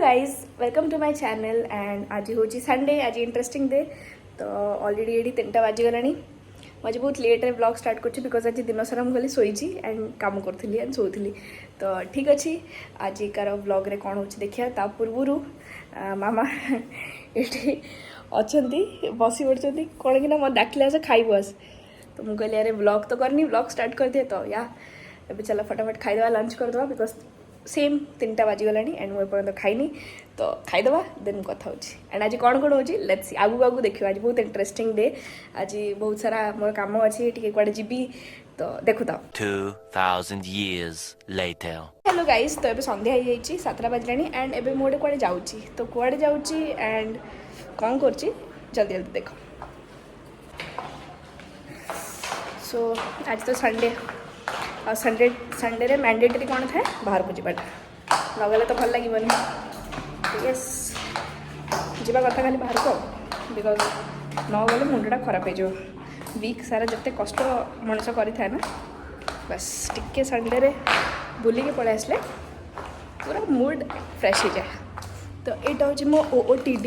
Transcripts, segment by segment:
Guys welcome to my channel and आज हूँ Sunday आज इंटरेस्टिंग डे तो ऑलरेडी ये 3टा बाजिगला मुझे बहुत लेट रे ब्लॉग स्टार्ट कर बिकज आज दिन सारा मुझे शोची एंड काम करी एंड शोली तो ठीक अच्छे आज कार ब्लॉग रे कौन हो देखिए ता पूर्व मामा ये अच्छा बसी पड़ते कौन कि मत डाकिले आस खाइबू आस तो मुझे कहली अरे ब्लॉग तो करनी ब्लॉग स्टार्ट कर दिए तो या ए चल फटाफट खाईदे लंच करदे बिकज सेम 3टा बाजिगला एंड मुझे पर्यटन खाइनी तो खाईदे देन कथा एंड आज कौन कौन हो लेट्स सी आगू आगू देखिए आज बहुत इंटरेस्टिंग डे आज बहुत सारा मोर काम अच्छी टी कड़े जीवी तो देखु था 2000 years later हेलो गाइस तो ये संध्या हो जाइए 7टा बाजिलानी एंड एबे मोटे कड़े जाऊँगी तो कड़े जाऊँगी एंड कौन कर जल्दी जल्दी देख सो आज तो संडे और संडे रे मैंडेटरी कौन था बाहर को जाटा नगले तो भल लगे यस जावा कथा खाली बाहर को बिकज न गले मुंडा खराब हो वीक सारा जिते कष्ट मनीष करें ना बस टिके संडे रे बुलिके पड़े आसले पूरा मूड फ्रेश हो जाए तो यहाँ हूँ मो OOTD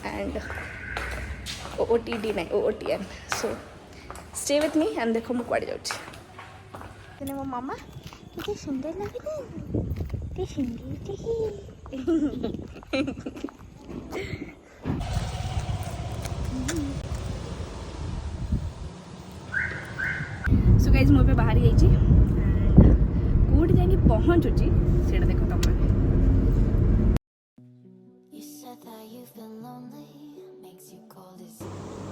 एंड OOTD नहीं OOTN so stay with me and देखो मुझे कड़े जाऊँ मो मामा कितने सुंदर लगे कितने सुंदर सो गाइज मुझे बाहर ही एंड कौट जाकि पहुँचुची से देख तुम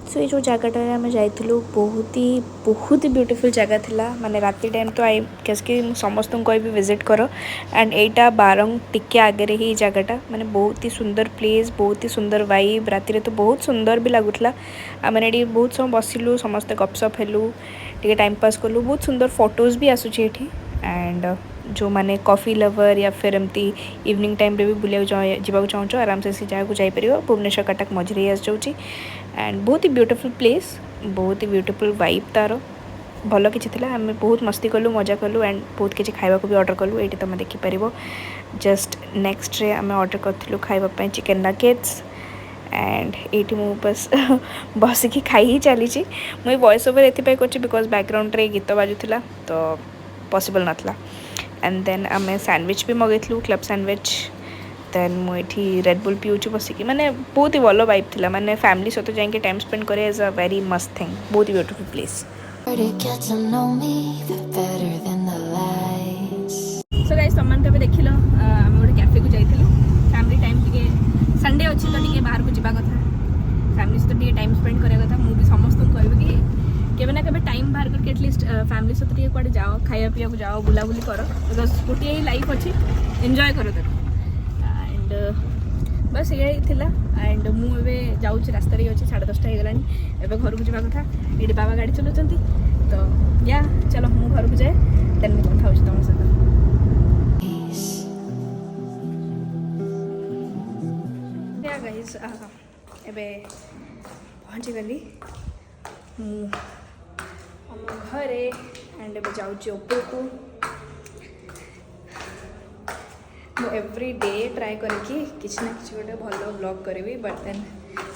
सो ये जगटा आम जाइलु बहुत ही ब्यूटीफुल जगह थिला माने राति टाइम तो आई कैसे कि समस्त कह विजिट कर एंड एटा बारंग टिके आगे ही जगटा माने बहुत ही सुंदर प्लेस बहुत ही सुंदर वाइब राति तो बहुत सुंदर भी लगुला आम ये बहुत समय बसिलु समस्ते गपसप हेलु टे टाइम पास कलु बहुत सुंदर फोटोज भी आसूची एठी एंड जो माने कॉफी लवर या फिर एमती इवनिंग टाइम रे भी बुलिया जावाक चाहूँ आराम से जगह को जापर भुवनेश्वर कटक मझे आस जाऊँगी एंड बहुत ही ब्यूटीफुल प्लेस बहुत ही ब्यूटीफुल वाइब तार भल किसी आम बहुत मस्ती कलु मजा कलु एंड बहुत किसी खाइबा भी ऑर्डर कलु ये तुम देखिपर जस्ट नेक्स्ट रे आम ऑर्डर करूँ खाइबा चिकेन नगेट्स एंड ये मु बस बसिकी खाई ही चली मुझे वॉइस ओवर ये कर बिकज बैकग्राउंड रे गीत बाजुला तो पॉसिबल नाथला एंड देन आम सैंडविच भी मगेलु क्लब सैंडविच देन मुझे रेड बुल पीऊँ बसिकी माने बहुत ही भल वाइब थिला माने फैमिली सहित जाके टाइम स्पेंड करे एज अ वेरी मस्त थिंग बहुत ही ब्यूटीफुल प्लेस सो गाइस सम्मान तो देख लो आम गोटे कैफे को जाइलु फैमिली टाइम टिके संडे अच्छी तो टिके बाहर को जावा कथा फैमिली सहित टिके टाइम स्पेंड करिया कथा मु भी समस्त को कहबी कि केबे ना केबे टाइम बाहर करके एटलिस्ट फैमिली सहित टिके कुआडे जाओ खाया पिया को जाओ बुलाबुली करो बिकज गोटे ही लाइफ अच्छी एंजॉय करो ताको एंड बस ये एंड मुझे जाऊँ रास्त अच्छी 10:30 हो गलानी एवं घर को जावा कथा ये बाबा गाड़ी चलाउछंती तो या चलो मु घर को जाए देन मैं कथा होछि तुम सहित या गाइस एबे पहुँची गली घरे एंड एबे जाऊँ ऊपर को एवरी डे ट्राए करके किसी ना किसी गोटे भल ब्लॉग करी बट देन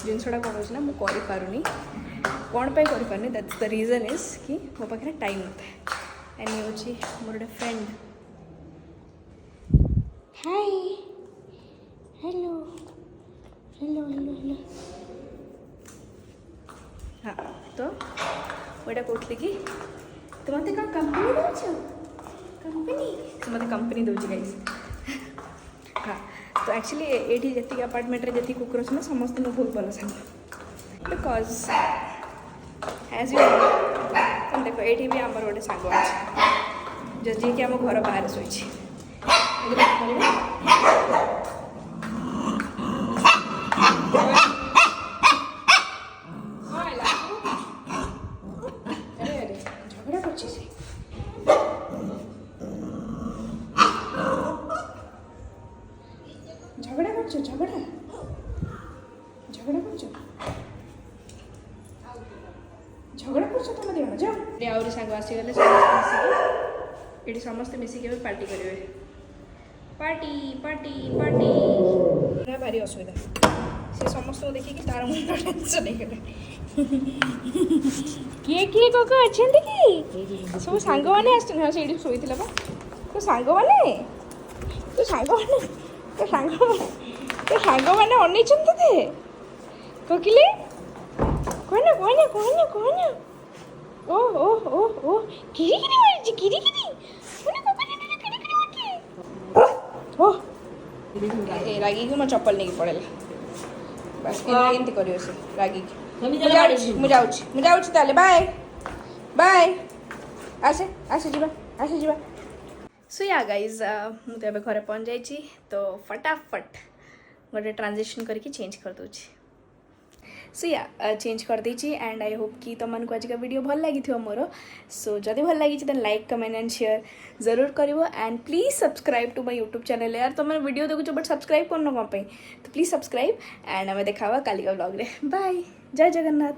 जिनसा कौन हो मुझे कौन पे करें दैट्स द रीजन इज कि मो पाखे टाइम होता है एंड ये हूँ मोर गोटे friend hi hello hello hello hello हाँ तो वोटा कहती कि तुम मत क्या कंपनी दौ कंपनी तो मत कंपनी दूसरी गाइस हाँ तो एक्चुअली ये जी अपार्टमेंट रे जी कुकुर अच्छे समस्त मो बहुत भल सांग बिकज एज यू तुम देख ये भी आमर गोटे सांग अच्छे जो जी कि आम घर बाहर शोची झगड़ा कर झगड़ा कर झगड़ा झगड़ा कर झगड़ा कर तुम दिह जाओ आउरी सांग आसीगले ये समस्ते मिसिक पार्टी करेंगे पार्टी पार्टी पार्टी भारी असुविधा से समस्त देखिए तार मुंड टेंशन किए किए कोको अच्छा कि सब सांग मैंने हाँ से शोला बा तो सांग मैंने तो सांग मैंने तो सांग मैंने अन ते कोकिले कहना कहना कहना कहना ओ ओ ओ ओ किरी किरी मारी किरी किरी ओ ए रागी को मैं चप्पल नहीं पड़ेला बस एमती करियो से रागी मु जाउछि ताले बाय बाय आसे आसे जीवा सो या गाइज मु तो घरे पहुँच जाइछि तो फटाफट गोटे ट्रांजेक्शन करके चेंज कर दूछि सो या चेंज कर देछि एंड आई होप कि तुमको आज का वीडियो भल लगी मोर सो जदि भल लगी then like comment and share जरूर करिवो and please subscribe to my YouTube channel यार तुम वीडियो देखो बट सब्सक्राइब करनो कम तो प्लीज सब्सक्राइब एंड हमें देखा काली का ब्लॉग रे बाय जय जगन्नाथ।